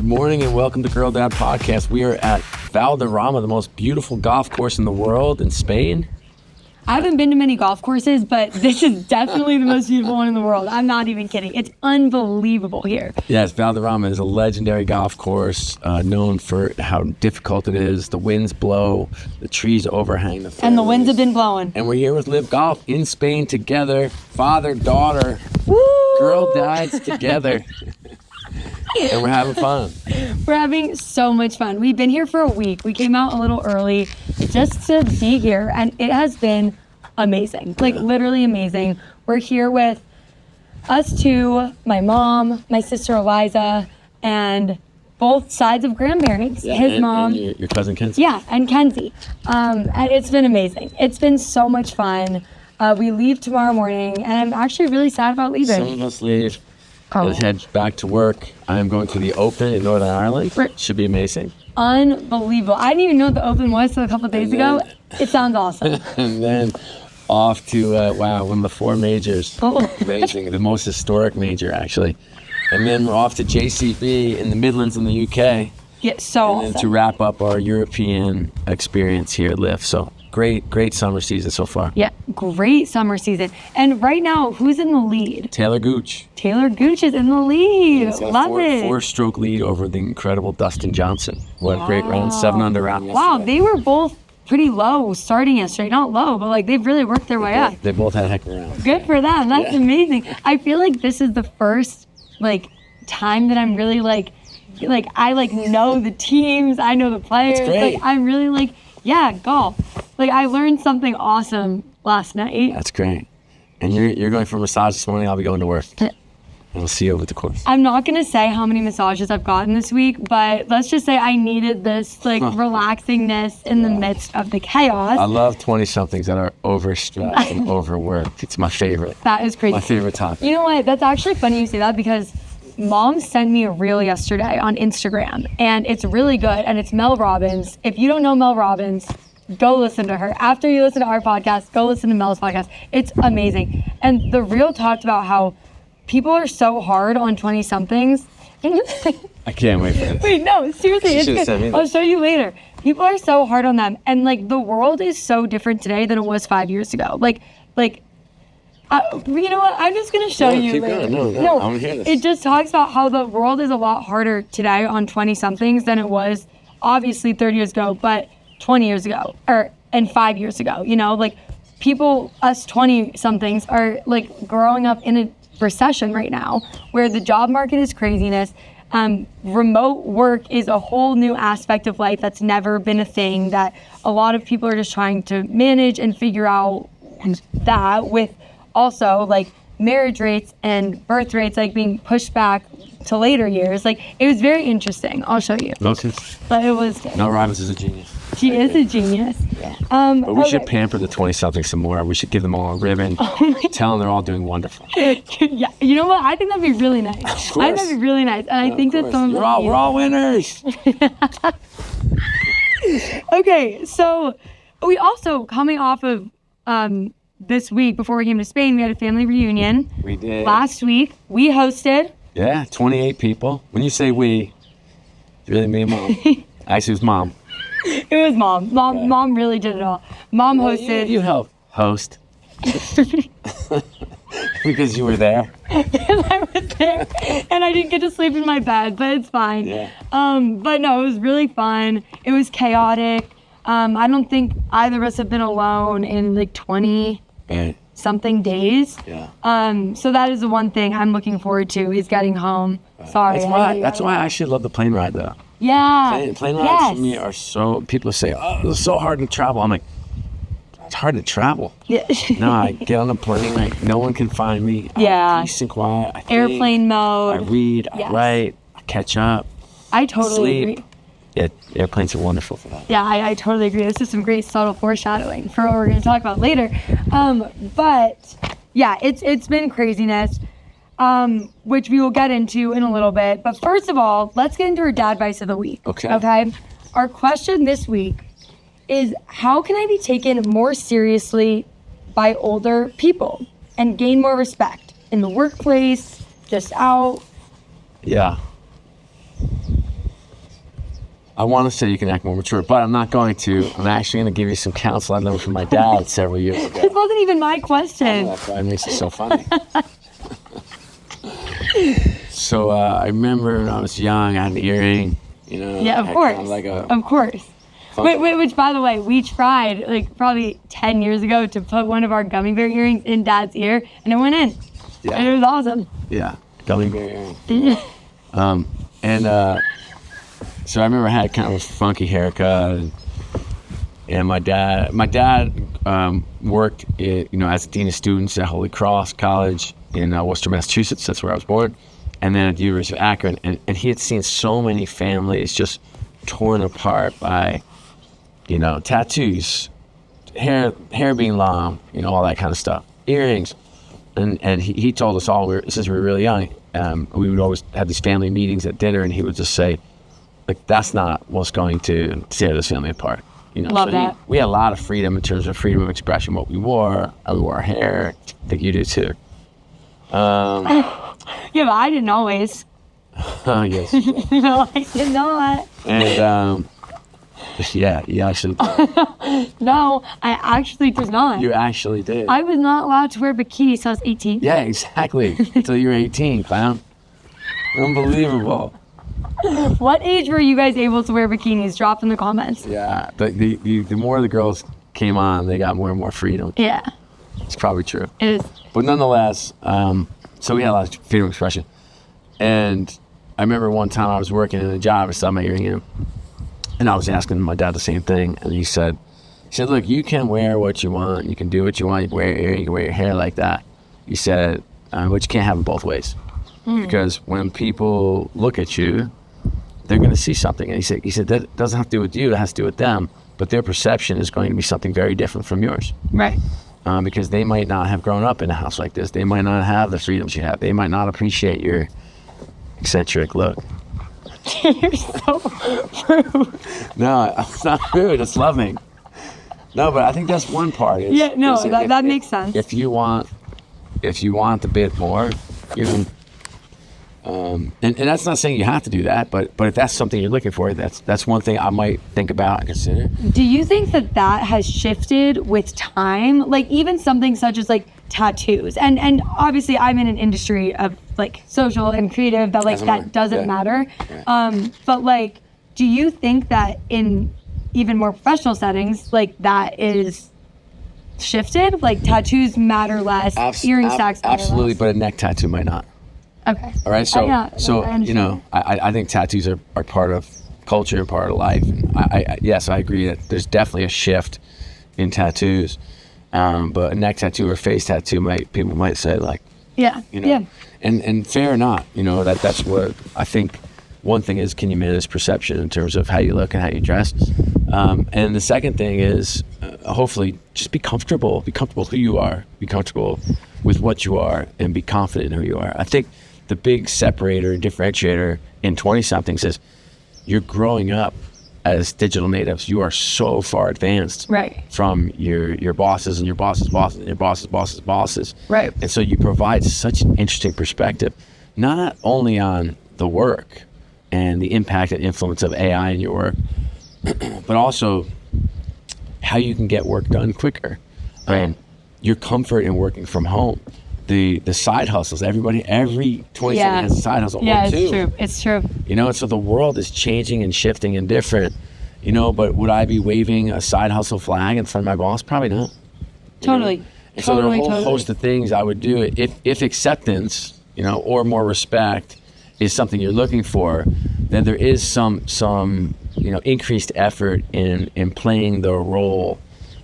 Good morning and welcome to Girl Dad Podcast. We are at Valderrama, the most beautiful golf course in the world in Spain. I haven't been to many golf courses, but this is definitely the most beautiful one in the world. I'm not even kidding. It's unbelievable here. Yes, Valderrama is a legendary golf course known for how difficult it is. The winds blow, the trees overhang the fairways. And the winds have been blowing. And we're here with Live Golf in Spain together. Father, daughter, Woo! girl dads together. And we're having fun. We're having so much fun. We've been here for a week. We came out a little early just to be here, and it has been amazing. Like, literally amazing. We're here with us two, my mom, my sister Eliza, and both sides of grandparents. Yeah, His mom. And your cousin Kenzie. Yeah, and Kenzie. And it's been amazing. It's been so much fun. We leave tomorrow morning, and I'm actually really sad about leaving. Some of us leave. Let's head back to work. I am going to the Open in Northern Ireland. Should be amazing. Unbelievable. I didn't even know what the Open was till a couple of days ago. It sounds awesome. And then off to, one of the four majors. Oh. Amazing. The most historic major, actually. And then we're off to JCB in the Midlands in the UK. Yeah, so And then to wrap up our European experience here at Lift. So great summer season so far. Yeah, great summer season. And right now, who's in the lead? Taylor Gooch. Taylor Gooch is in the lead. He's got Love a it. four-stroke lead over the incredible Dustin Johnson. What a great round. 7 under round yesterday. Wow, they were both pretty low starting yesterday. Not low, but like they've really worked their way up. They both had a heck of a round. Good for them. That's amazing. I feel like this is the first time that I'm really I know the teams, I know the players. That's great. I'm really golf. I learned something awesome last night. That's great. And you're going for a massage this morning. I'll be going to work. And we'll see you over at the course. I'm not going to say how many massages I've gotten this week, but let's just say I needed this relaxingness in the midst of the chaos. I love 20-somethings that are overstressed and overworked. It's my favorite. That is crazy. My favorite topic. You know what? That's actually funny you say that because Mom sent me a reel yesterday on Instagram, and it's really good, and it's Mel Robbins. If you don't know Mel Robbins, go listen to her. After you listen to our podcast, go listen to Mel's podcast. It's amazing. And the reel talked about how people are so hard on 20-somethings. I can't wait for this. Wait, no, seriously, it's good. Sent me I'll show you later. People are so hard on them. And the world is so different today than it was 5 years ago. You know what? I'm just going to show you keep later. going. No, I want to hear this. It just talks about how the world is a lot harder today on 20-somethings than it was obviously 30 years ago, but 20 years ago and 5 years ago. People, us 20-somethings are growing up in a recession right now where the job market is craziness. Remote work is a whole new aspect of life that's never been a thing that a lot of people are just trying to manage and figure out that with also marriage rates and birth rates being pushed back to later years. It was very interesting. I'll show you. Okay. But it was good. Mel Robbins is a genius. She is a genius. Yeah. But we should pamper the 20-somethings some more. We should give them all a ribbon. Tell them they're all doing wonderful. Yeah, you know what? I think that'd be really nice. Of course. I think that'd be really nice. And I think that some we're all winners. Okay, so we also, coming off of this week before we came to Spain, we had a family reunion. We did. Last week, we hosted. Yeah, 28 people. When you say we, it's really me and Mom. Actually, it was Mom. It was Mom. Mom really did it all. Mom hosted. You helped host. Because you were there. And I was there. And I didn't get to sleep in my bed, but it's fine. Yeah. But no, it was really fun. It was chaotic. I don't think either of us have been alone in 20 something days. Yeah. So that is the one thing I'm looking forward to is getting home. Sorry. That's why I should love the plane ride though. Yeah. Plane rides for me are so, people say, oh, it's so hard to travel. I'm like, it's hard to travel. Yeah. No, I get on the plane, no one can find me. Yeah. I'm peace and quiet. I think, Airplane mode. I read, Yes. I write, I catch up. I totally sleep. agree. Yeah, airplanes are wonderful for that. Yeah, I totally agree. This is some great subtle foreshadowing for what we're going to talk about later. But yeah, it's been craziness, which we will get into in a little bit. But first of all, let's get into our dad advice of the week. Okay. Our question this week is, how can I be taken more seriously by older people and gain more respect in the workplace, just out? Yeah. I want to say you can act more mature, but I'm not going to. I'm actually going to give you some counsel I learned from my dad several years ago. This wasn't even my question. That's why it makes it so funny. So I remember when I was young, I had an earring. Yeah, of had course. kind of like a Of course. Which, by the way, we tried like probably 10 years ago to put one of our gummy bear earrings in Dad's ear, and it went in. Yeah. And it was awesome. Yeah, gummy bear earring. So I remember I had kind of a funky haircut, and my dad worked as a dean of students at Holy Cross College in Worcester, Massachusetts. That's where I was born, and then at the University of Akron, and he had seen so many families just torn apart by tattoos, hair being long, all that kind of stuff, earrings, and he told us all since we were really young, we would always have these family meetings at dinner, and he would just say, like, that's not what's going to tear this family apart. Love that. We had a lot of freedom in terms of freedom of expression, what we wore. I wore our hair. I think you do too. Yeah, but I didn't always. Yes. No, I did not. And yeah, you actually did. No, I actually did not. You actually did. I was not allowed to wear bikinis till I was 18. Yeah, exactly. Until you were 18, clown. Unbelievable. What age were you guys able to wear bikinis? Drop in the comments. Yeah, the more the girls came on, they got more and more freedom. Yeah. It's probably true. It is. But nonetheless, so we had a lot of freedom of expression. And I remember one time I was working in a job, I saw my earring in, and I was asking my dad the same thing, and he said, look, you can wear what you want, you can do what you want, you can wear your earring, you can wear your hair like that. He said, but you can't have it both ways. Because when people look at you, they're going to see something. And he said that doesn't have to do with you, it has to do with them, but their perception is going to be something very different from yours. Right. Because they might not have grown up in a house like this. They might not have the freedoms you have. They might not appreciate your eccentric look. You're so rude. No, it's not rude. It's loving. No, but I think that's one part. That makes sense. If you want a bit more, and that's not saying you have to do that, but if that's something you're looking for, that's one thing I might think about and consider. Do you think that has shifted with time? Like even something such as like tattoos, and obviously I'm in an industry of like social and creative that doesn't matter. Yeah. But like, do you think that in even more professional settings, like that is shifted? Like tattoos matter less, earring stacks matter absolutely, less. but a neck tattoo might not. Okay. All right. So I think tattoos are part of culture and part of life. And yes, I agree that there's definitely a shift in tattoos. But a neck tattoo or face tattoo people might say like, yeah. And fair or not, that's what I think. One thing is, can you manage perception in terms of how you look and how you dress? And the second thing is, hopefully, just be comfortable who you are, be comfortable with what you are, and be confident in who you are. I think the big separator and differentiator in 20-somethings is you're growing up as digital natives. You are so far advanced from your bosses and your bosses' bosses and your bosses' bosses' bosses. Right. And so you provide such an interesting perspective, not only on the work and the impact and influence of AI in your work, but also how you can get work done quicker. And your comfort in working from home. The side hustles. Every 27 has a side hustle. Yeah, it's true. And so the world is changing and shifting and different. But would I be waving a side hustle flag in front of my boss? Probably not. Totally. And so there are a whole host of things I would do if acceptance, or more respect is something you're looking for, then there is some increased effort in playing the role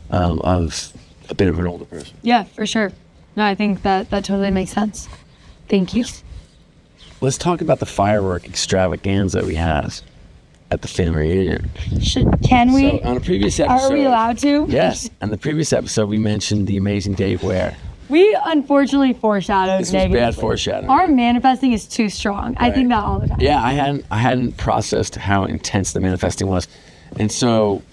of a bit of an older person. Yeah, for sure. No, I think that totally makes sense. Thank you. Let's talk about the firework extravaganza we had at the family reunion. Can we? So on a previous episode, are we allowed to? Yes. On the previous episode, we mentioned the amazing Dave Ware. We unfortunately foreshadowed this negatively. This was bad foreshadowing. Our manifesting is too strong. Right. I think that all the time. Yeah, I hadn't processed how intense the manifesting was. And so,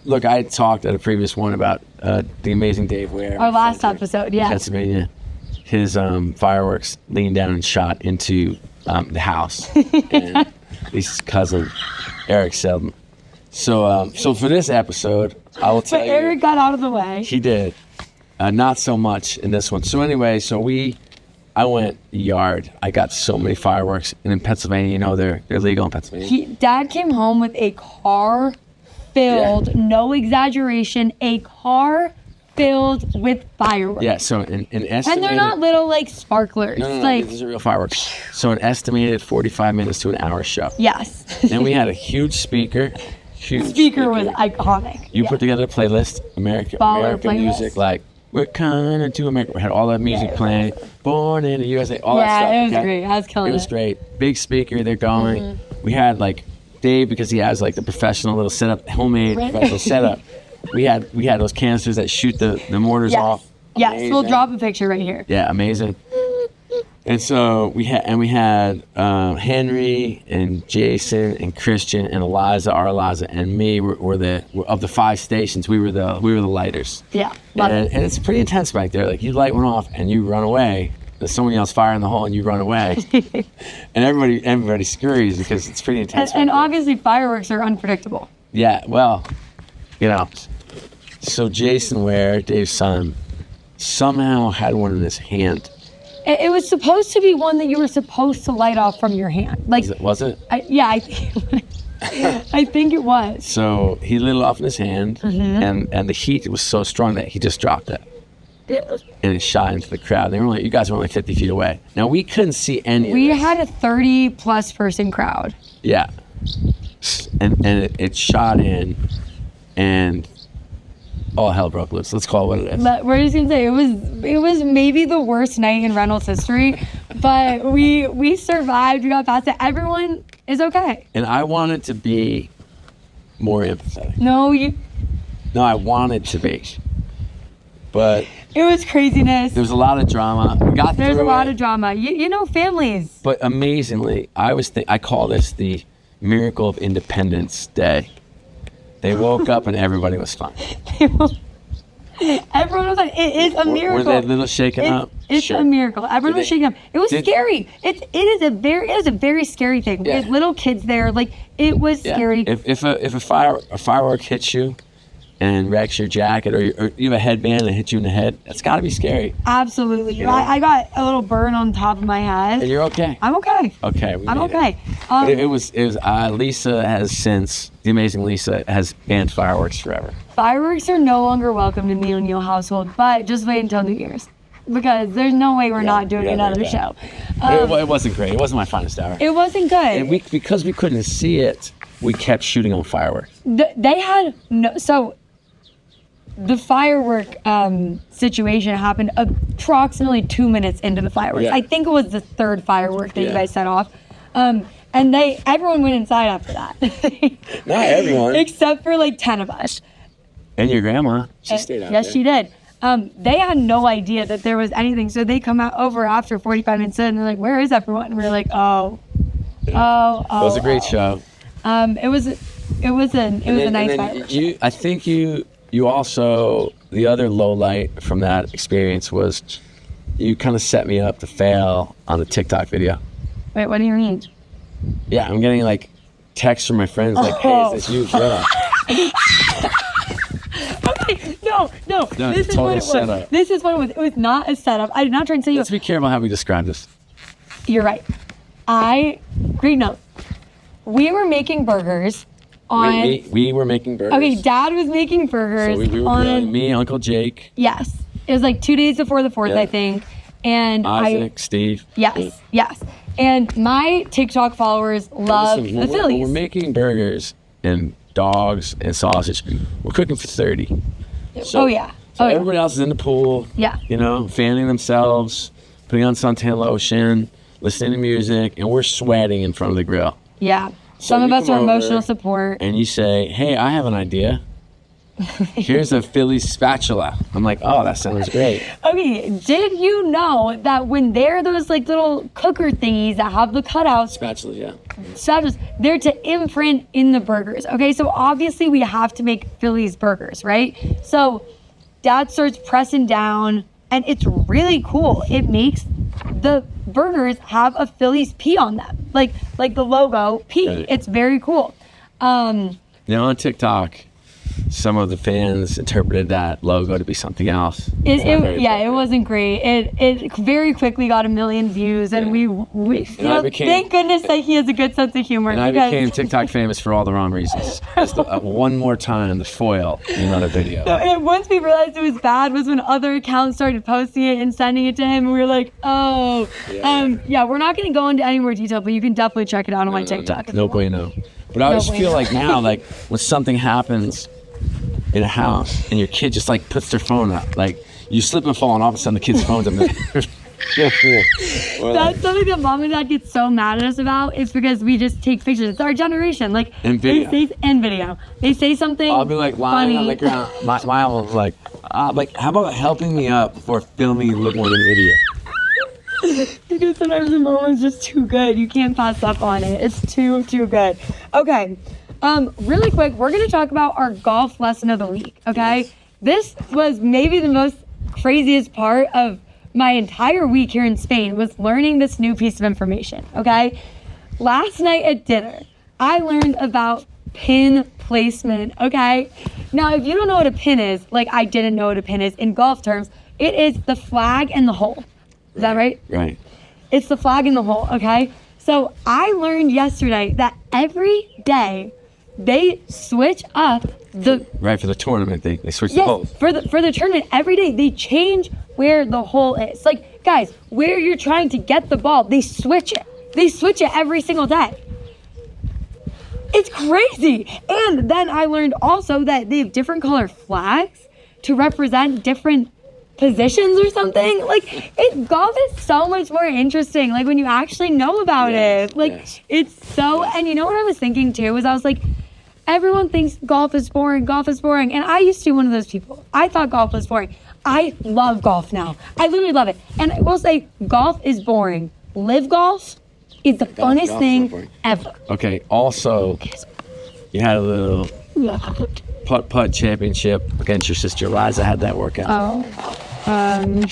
look, I had talked at a previous one about the amazing Dave Ware. Our last episode, yeah. Pennsylvania. His fireworks leaned down and shot into the house. And his cousin Eric Seldon. So for this episode, I will tell But you. Eric got out of the way. He did. Not so much in this one. So anyway, I went yard. I got so many fireworks. And in Pennsylvania, you know, they're legal in Pennsylvania. Dad came home with a car filled, no exaggeration, a car filled with fireworks. Yeah, so an estimated... And they're not little, like, sparklers. No, Like, these are real fireworks. So an estimated 45 minutes to an hour show. yes. Then we had a huge speaker. Speaker was iconic. You put together a playlist, American Baller playlist. music, like, we're coming to America. We had all that music playing. Born in the USA, all that stuff. Yeah, it was okay? great. I was killing it. It was great. Big speaker, they're going. We had, like, Dave, because he has, like, the professional little setup, homemade professional setup. We had those canisters that shoot the mortars off. Yes, Amazing. we'll drop a picture right here. Yeah, amazing. And so we had Henry and Jason and Christian and Eliza, our Eliza, and me were of the 5 stations. We were the lighters. Yeah, love it. And it's pretty intense back there. Like, you light one off and you run away. There's someone else fire in the hole and you run away. And everybody scurries because it's pretty intense. And back there. obviously fireworks are unpredictable. Yeah, well, you know. So Jason Ware, Dave's son, somehow had one in his hand. It was supposed to be one that you were supposed to light off from your hand. Like, Was it? I think it was. So he lit it off in his hand, Mm-hmm. and the heat was so strong that he just dropped it. And it shot into the crowd. You guys were only 50 feet away. Now, we couldn't see any We of this. had a 30-plus person crowd. Yeah. And it shot in, and all hell broke loose. Let's call it what it is. But we're just gonna say it was maybe the worst night in Reynolds history, but we survived. We got past it. Everyone is okay. And I wanted to be more empathetic. No, I wanted to be. But it was craziness. there was a lot of drama. We got There's a through lot it. of drama. You know, families. But amazingly, I call this the miracle of Independence Day. They woke up and everybody was fine. Everyone was like, it is a miracle. Were they a little shaken up? It's Sure. a miracle. Everyone was shaken up. It was scary. It is a very scary thing. Yeah. With little kids there, like, it was Yeah. scary. If a firework hits you and wrecks your jacket, or you have a headband and hits you in the head, that's got to be scary. Absolutely. You know? I got a little burn on top of my And head. you're okay. I'm okay. Okay. I'm okay. But it was Lisa has since, the amazing Lisa has banned fireworks forever. Fireworks are no longer welcome in the O'Neill household, but just wait until New Year's, because there's no way we're not doing another show. It wasn't great. It wasn't my finest hour. It wasn't good. And because we couldn't see it, we kept shooting on fireworks. They had no. So the firework situation happened approximately 2 minutes into the fireworks. Yeah. I think it was the third firework that you Yeah. guys set off. And everyone went inside after that. Not everyone. Except for like 10 of us. And your grandma, she stayed out Yes, there. she did. They had no idea that there was anything. So they come over after 45 minutes in and they're like, where is everyone? And we're like, oh. It was a great show. It was a nice fireworks. I think you also, the other low light from that experience was you kind of set me up to fail on the TikTok video. Wait, what do you mean? Yeah, I'm getting like texts from my friends like, hey, is this you? Greta? Okay, no. No, This is total what it was. setup. This is what it was. It was not a setup. I did not try and say you. Let's be careful how we describe this. You're right. Great note. We were making burgers on. We were making burgers. Okay, Dad was making burgers So we were on. grilling, me, Uncle Jake, Yes, it was like 2 days before the 4th, Yeah. I think. And Isaac, Steve. Yes. And my TikTok followers love Listen, the when Phillies. we're making burgers and dogs and sausage, we're cooking for 30. So, Oh, yeah. So Oh, yeah. everybody else is in the pool. Yeah. You know, fanning themselves, putting on suntan lotion, listening to music, and we're sweating in front of the grill. Yeah. So Some of you us come are over emotional support. And you say, hey, I have an idea. Here's a Phillies spatula. I'm like, oh, that sounds great. Okay, did you know that when they're those like little cooker thingies that have the cutouts, Spatula, yeah. spatulas, they're to imprint in the burgers. Okay, so obviously we have to make Phillies burgers, right? So Dad starts pressing down, and it's really cool. It makes the burgers have a Phillies P on them, like the logo P. Right. It's very cool. Now on TikTok, some of the fans interpreted that logo to be something else. It wasn't great. It very quickly got 1 million views, and thank goodness that he has a good sense of humor. And I became TikTok famous for all the wrong reasons. One more time, the foil in another video. No, and once we realized it was bad was when other accounts started posting it and sending it to him, and we were like, oh. We're not going to go into any more detail, but you can definitely check it out on my TikTok. No bueno. But I always feel like now, like when something happens in a house and your kid just like puts their phone up, like you slip and fall and all of a sudden the kid's phone's up. That's something that mom and dad get so mad at us about. It's because we just take pictures. It's our generation. Like and video. They say something. I'll be like lying funny. on the ground. My mom was like, how about helping me up before filming and looking at a video? Because sometimes the moment's just too good. You can't pass up on it. It's too good. Okay. Really quick, we're gonna talk about our golf lesson of the week. Okay. This was maybe the most craziest part of my entire week here in Spain, was learning this new piece of information. Okay. Last night at dinner, I learned about pin placement. Okay. Now, if you don't know what a pin is, like I didn't know what a pin is in golf terms, it is the flag and the hole. Is that right? Right. It's the flag in the hole, okay? So I learned yesterday that every day they switch up the... Right, for the tournament, they switch the holes. For the tournament, every day they change where the hole is. Like, guys, where you're trying to get the ball, they switch it. They switch it every single day. It's crazy. And then I learned also that they have different color flags to represent different positions or something. Like golf is so much more interesting, like when you actually know about it. It's so, and you know what I was thinking too, was I was like, everyone thinks golf is boring, and I used to be one of those people. I thought golf was boring. I love golf now. I literally love it. And I will say, golf is boring. Live golf is the funnest thing ever. Okay, also, you had a little putt championship against your sister Liza. Had that workout? You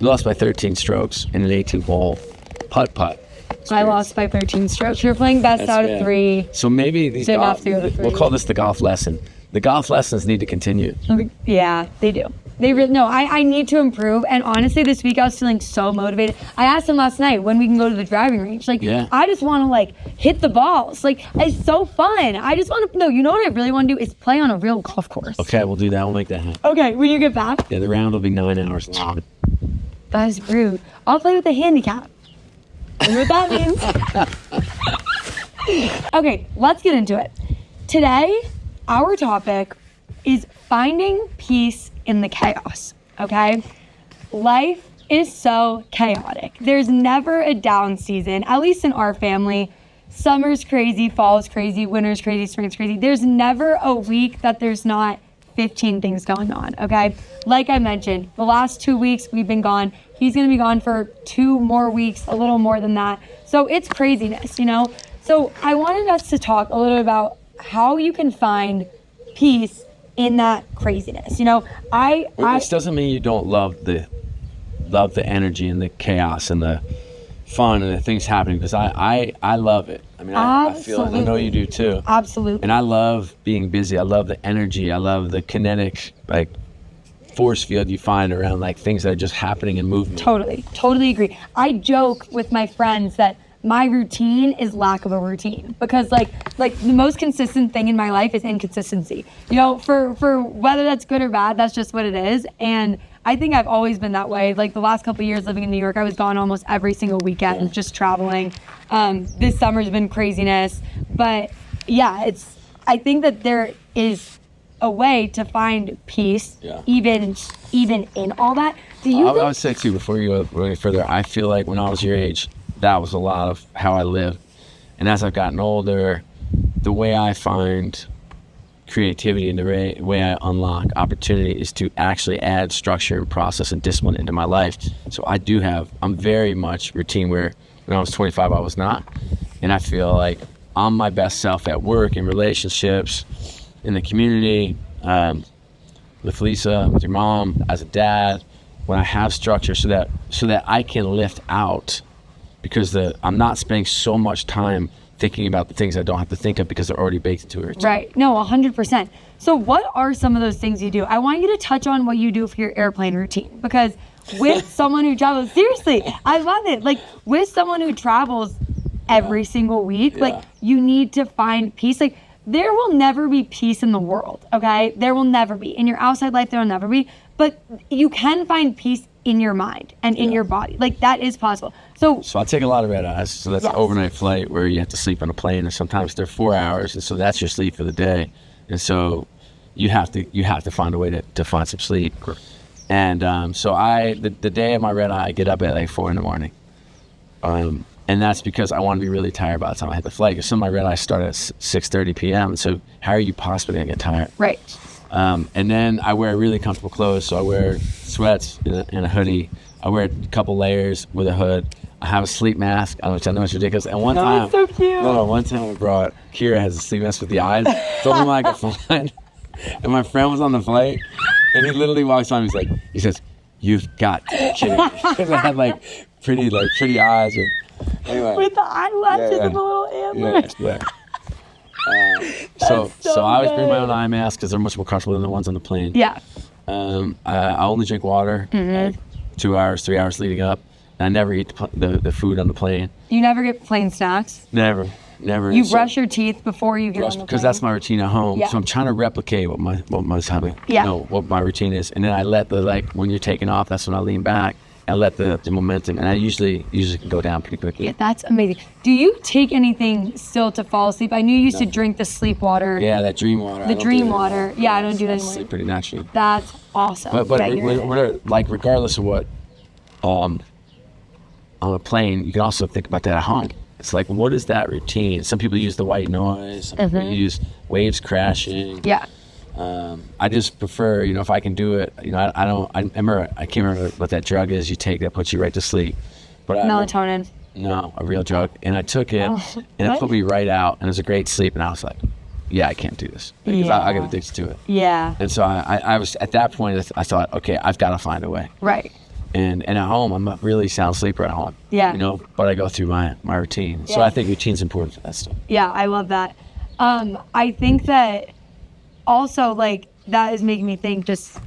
lost by 13 strokes in an 18-hole putt. I lost by 13 strokes. We were playing best out of 3. So maybe these we'll call this the golf lesson. The golf lessons need to continue. Yeah, they do. They really, no, I need to improve. And honestly, this week I was feeling so motivated. I asked him last night when we can go to the driving range. Like, I just want to like hit the balls. Like, it's so fun. I just want to, no, you know what I really want to do is play on a real golf course. Okay, we'll do that. We'll make that happen. Okay, when you get back? Yeah, the round will be 9 hours long. That is rude. I'll play with a handicap. You know what that means? Okay, let's get into it. Today, our topic is finding peace in the chaos, okay? Life is so chaotic. There's never a down season, at least in our family. Summer's crazy, fall's crazy, winter's crazy, spring's crazy. There's never a week that there's not 15 things going on, okay? Like I mentioned, the last 2 weeks we've been gone. He's gonna be gone for 2 more weeks, a little more than that. So it's craziness, you know? So I wanted us to talk a little about how you can find peace in that craziness. You know, this doesn't mean you don't love the energy and the chaos and the fun and the things happening, because I love it. I mean, I feel it. I know you do too. Absolutely. And I love being busy. I love the energy. I love the kinetic, like, force field you find around like things that are just happening and moving. Totally agree. I joke with my friends that my routine is lack of a routine, because like the most consistent thing in my life is inconsistency. You know, for whether that's good or bad, that's just what it is. And I think I've always been that way. Like the last couple of years living in New York, I was gone almost every single weekend, just traveling. This summer's been craziness, but yeah, I think that there is a way to find peace, even in all that. I would say too, before you go any further, I feel like when I was your age, that was a lot of how I lived. And as I've gotten older, the way I find creativity and the way I unlock opportunity is to actually add structure and process and discipline into my life. So I'm very much routine, where when I was 25, I was not. And I feel like I'm my best self at work, in relationships, in the community, with Lisa, with your mom, as a dad, when I have structure so that I can lift out, because I'm not spending so much time thinking about the things I don't have to think of because they're already baked into it. Right. No, 100%. So what are some of those things you do? I want you to touch on what you do for your airplane routine, because with someone who travels, seriously, I love it. Like, with someone who travels every single week, like, you need to find peace. Like, there will never be peace in the world, okay? There will never be. In your outside life, there will never be. But you can find peace in your mind and in your body. Like, that is possible. So I take a lot of red eyes. So that's an overnight flight where you have to sleep on a plane, and sometimes they're 4 hours, and so that's your sleep for the day. And so you have to find a way to find some sleep. And so the day of my red eye, I get up at like 4 a.m. And that's because I want to be really tired by the time I hit the flight. Because some of my red eyes start at 6:30 p.m. So how are you possibly gonna get tired? Right. And then I wear really comfortable clothes. So I wear sweats and a hoodie. I wear a couple layers with a hood. I have a sleep mask, which I know is ridiculous. And one time, it's so cute. One time I brought Kira has a sleep mask with the eyes. It's only like a flight. And my friend was on the flight, and he literally walks on. He says, "You've got to be kidding me," because I had like pretty eyes. Anyway, with the eyelashes and the little antlers. So I always bring my own eye mask because they're much more comfortable than the ones on the plane. Yeah. I only drink water 2 hours, 3 hours leading up. And I never eat the food on the plane. You never get plain snacks? Never. You brush your teeth before you get on the plane? Because that's my routine at home. Yeah. So I'm trying to replicate what my routine is. And then I let when you're taking off, that's when I lean back. I let the momentum, and I usually can go down pretty quickly. Yeah, that's amazing. Do you take anything still to fall asleep? I knew you used to drink the sleep water. Yeah, that dream water. The dream water. Yeah, I don't do that anymore. Sleep pretty naturally. That's awesome. But regardless of what, on a plane, you can also think about that at home. It's like, what is that routine? Some people use the white noise. Some people use waves crashing. Yeah. I just prefer, if I can do it, I can't remember what that drug is you take that puts you right to sleep. But Melatonin. No, a real drug. And I took it, and it put me right out, and it was a great sleep. And I was like, yeah, I can't do this. Because I got addicted to it. Yeah. And so I was, at that point, I thought, okay, I've got to find a way. Right. And at home, I'm a really sound sleeper at home. Yeah. But I go through my routine. So I think routine's important for that stuff. Yeah, I love that. I think that also, that is making me think just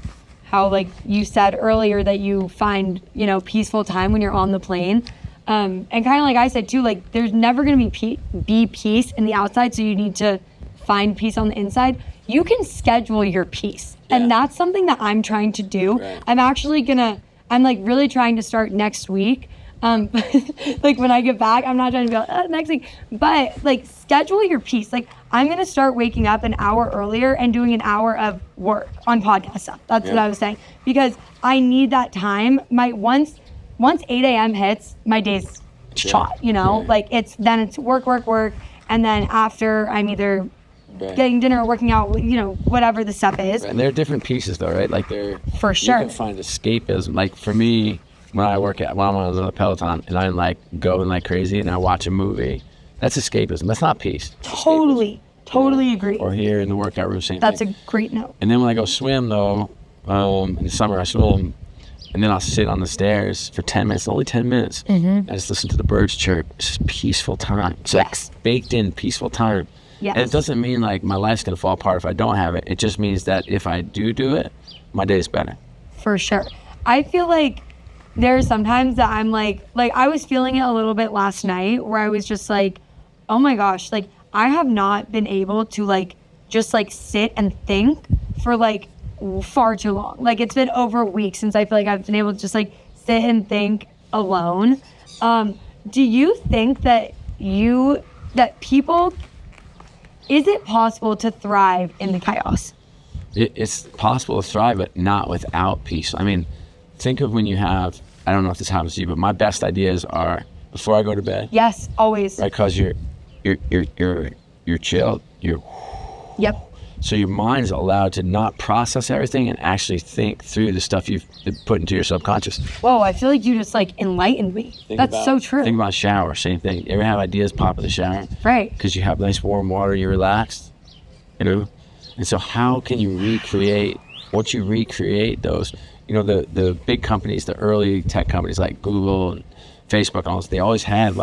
how, you said earlier that you find, peaceful time when you're on the plane. And kind of like I said too, there's never going to be peace in the outside, so you need to find peace on the inside. You can schedule your peace. Yeah. And that's something that I'm trying to do. Right. I'm really trying to start next week. When I get back, I'm not trying to be like, next week, but schedule your peace. I'm going to start waking up an hour earlier and doing an hour of work on podcast stuff. That's what I was saying, because I need that time. Once 8 a.m. hits, my day's shot, it's work. And then after, I'm either getting dinner or working out, whatever the stuff is. And there are different pieces though, right? For sure. You can find escapism. For me, when I'm on the Peloton and I'm going like crazy and I watch a movie, that's escapism. That's not peace. Totally agree. Or here in the workout room, same That's thing. a great note. And then when I go swim though, in the summer I swim, and then I'll sit on the stairs for 10 minutes, only 10 minutes. I just listen to the birds chirp. It's just peaceful time. It's baked in peaceful time. Yes. And it doesn't mean my life's gonna fall apart if I don't have it. It just means that if I do it, my day's better. For sure. I feel like there are sometimes that I'm I was feeling it a little bit last night, where I was just oh my gosh, I have not been able to just sit and think for far too long. It's been over a week since I feel like I've been able to just sit and think alone. Do you think that people, is it possible to thrive in the chaos? It's possible to thrive, but not without peace. I mean, think of when you have, I don't know if this happens to you, but my best ideas are before I go to bed. Yes, always. Right, because you're chilled. Yep. So your mind's allowed to not process everything and actually think through the stuff you've put into your subconscious. Whoa, I feel like you just enlightened me. That's so true. Think about shower, same thing. You ever have ideas pop in the shower? Right. Because you have nice warm water, you're relaxed, And so how can you recreate, once you recreate those, the big companies, the early tech companies like Google and Facebook and all this, they always had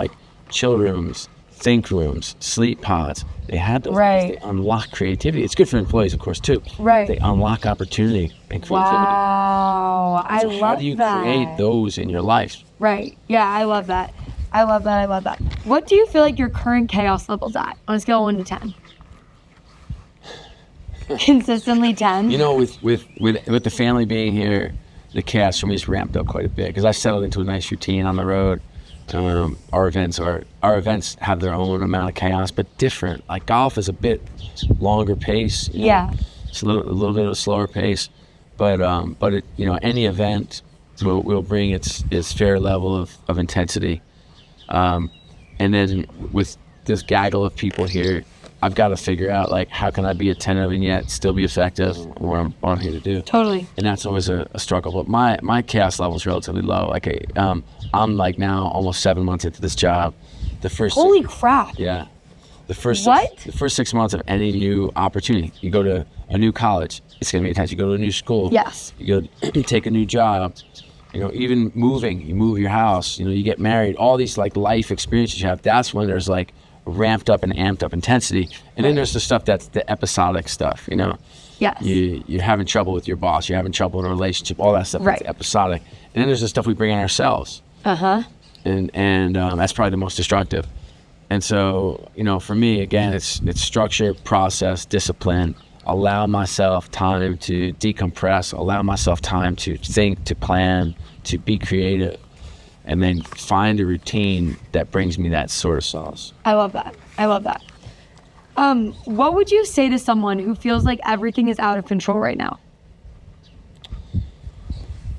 chill rooms think rooms, sleep pods. They had those. Right. They unlock creativity. It's good for employees, of course, too. Right. They unlock opportunity and creativity. Wow. I love that. How do you create those in your life? Right. Yeah, I love that. I love that. I love that. What do you feel like your current chaos level's at on a scale of 1 to 10? Consistently 10? You know, with the family being here, the chaos for me is ramped up quite a bit because I settled into a nice routine on the road. Our events have their own amount of chaos, but different. Like golf is a bit longer pace. You know? Yeah. It's a little bit of a slower pace, but it, you know, any event will bring its fair level of intensity. And then with this gaggle of people here, I've got to figure out like how can I be attentive and yet still be effective in what I'm here to do. Totally. And that's always a struggle. But my chaos level is relatively low. Like I'm like now almost 7 months into this job. Holy crap. Yeah. The first 6 months of any new opportunity. You go to a new college, it's gonna be intense. You go to a new school. Yes. You go take a new job. You know, even moving, you move your house, you know, you get married, all these like life experiences you have, that's when there's like ramped up and amped up intensity. And then there's the stuff that's the episodic stuff, you know. Yes. You're having trouble with your boss, you're having trouble in a relationship, all that stuff that's episodic. And then there's the stuff we bring on ourselves. Uh-huh. And that's probably the most destructive. And so, you know, for me, again, it's structure, process, discipline, allow myself time to decompress, allow myself time to think, to plan, to be creative, and then find a routine that brings me that sort of solace. I love that. I love that. What would you say to someone who feels like everything is out of control right now? A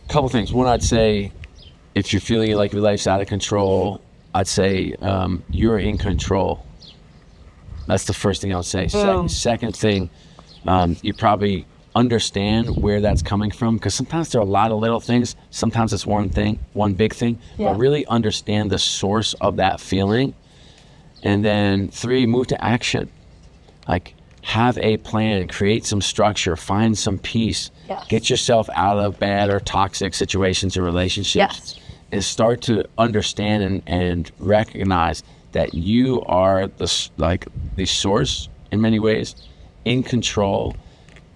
couple things. One, I'd say if you're feeling like your life's out of control, I'd say you're in control. That's the first thing I would say. Second thing, you probably understand where that's coming from, because sometimes there are a lot of little things, sometimes it's one thing, one big thing, but really understand the source of that feeling. And then 3, move to action. Like have a plan, create some structure, find some peace, get yourself out of bad or toxic situations or relationships, and start to understand and recognize that you are the source in many ways, in control,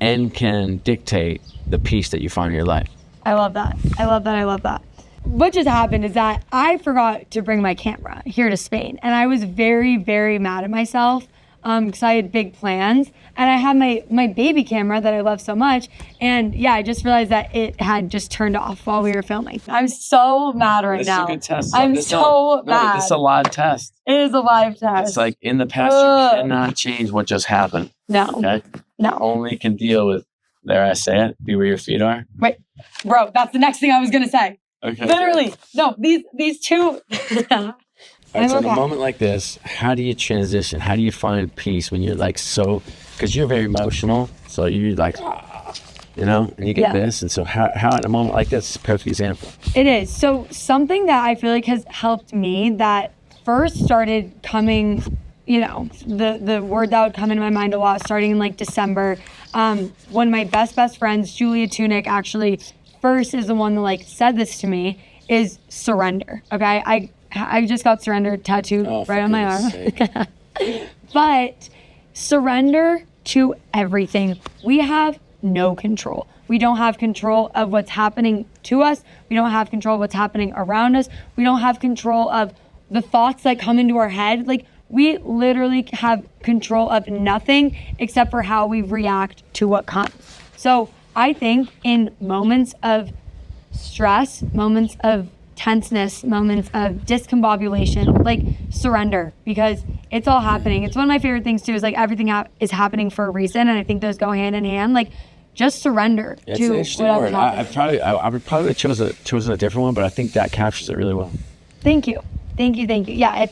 and can dictate the peace that you find in your life. I love that. I love that. I love that. What just happened is that I forgot to bring my camera here to Spain, and I was very, very mad at myself because I had big plans, and I had my baby camera that I love so much, and I just realized that it had just turned off while we were filming. I'm so mad now. This is a good test. I'm so mad. This is a live test. It is a live test. It's like in the past, you cannot change what just happened. No. Okay? No. You only can deal with, dare I say it, be where your feet are. Wait, bro, that's the next thing I was going to say. Okay. Literally. No, these two. All right, so in a moment like this, how do you transition? How do you find peace when you're like so, because you're very emotional, so you're like, you know, and you get this. And so how in a moment like this is a perfect example. It is. So something that I feel like has helped me that first started coming, you know, the word that would come into my mind a lot starting in like December. One of my best friends, Julia Tunick, actually first is the one that like said this to me, is surrender. Okay. I just got surrender tattooed right on my arm. But surrender to everything. We have no control. We don't have control of what's happening to us. We don't have control of what's happening around us. We don't have control of the thoughts that come into our head. Like we literally have control of nothing except for how we react to what comes. So I think in moments of stress, moments of tenseness, moments of discombobulation, like surrender, because it's all happening. It's one of my favorite things too, is like everything is happening for a reason, and I think those go hand in hand. Like just surrender to whatever happens. I would probably have chosen a different one, but I think that captures it really well. Thank you. Yeah,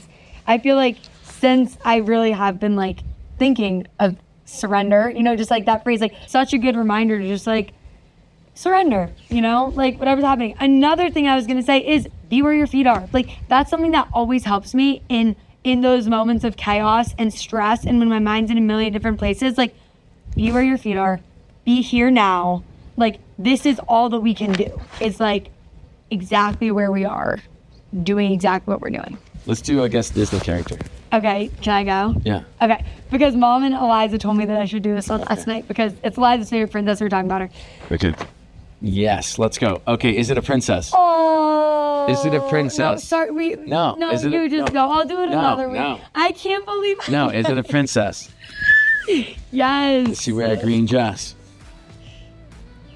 I feel like since I really have been like thinking of surrender, you know, just like that phrase, like such a good reminder to just like surrender, you know, like whatever's happening. Another thing I was going to say is be where your feet are. Like that's something that always helps me in those moments of chaos and stress. And when my mind's in a million different places, like be where your feet are, be here now. Like this is all that we can do. It's like exactly where we are doing exactly what we're doing. Let's do, I guess, Disney character. Okay, can I go? Yeah. Okay, because Mom and Eliza told me that I should do this last night because it's Eliza's favorite princess. We're talking about her. Wicked. Yes, let's go. Okay, is it a princess? Oh. Is it a princess? No, sorry. No. No, Is it you just go. I'll do it another way. No. I can't believe it. No, is it a princess? Yes. Does she wear a green dress?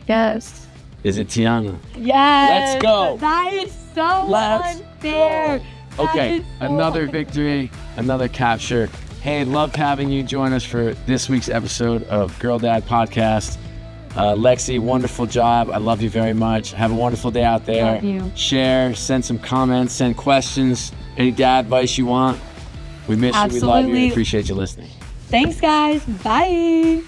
Yes. Is it Tiana? Yes. Let's go. That is so Let's unfair. Okay, That is so another unfair. victory, another capture. Hey, loved having you join us for this week's episode of Girl Dad Podcast. Lexi, wonderful job. I love you very much. Have a wonderful day out there. Love you. Share, send some comments, send questions, any dad advice you want. We miss you. We love you. Absolutely. We appreciate you listening. Thanks, guys. Bye.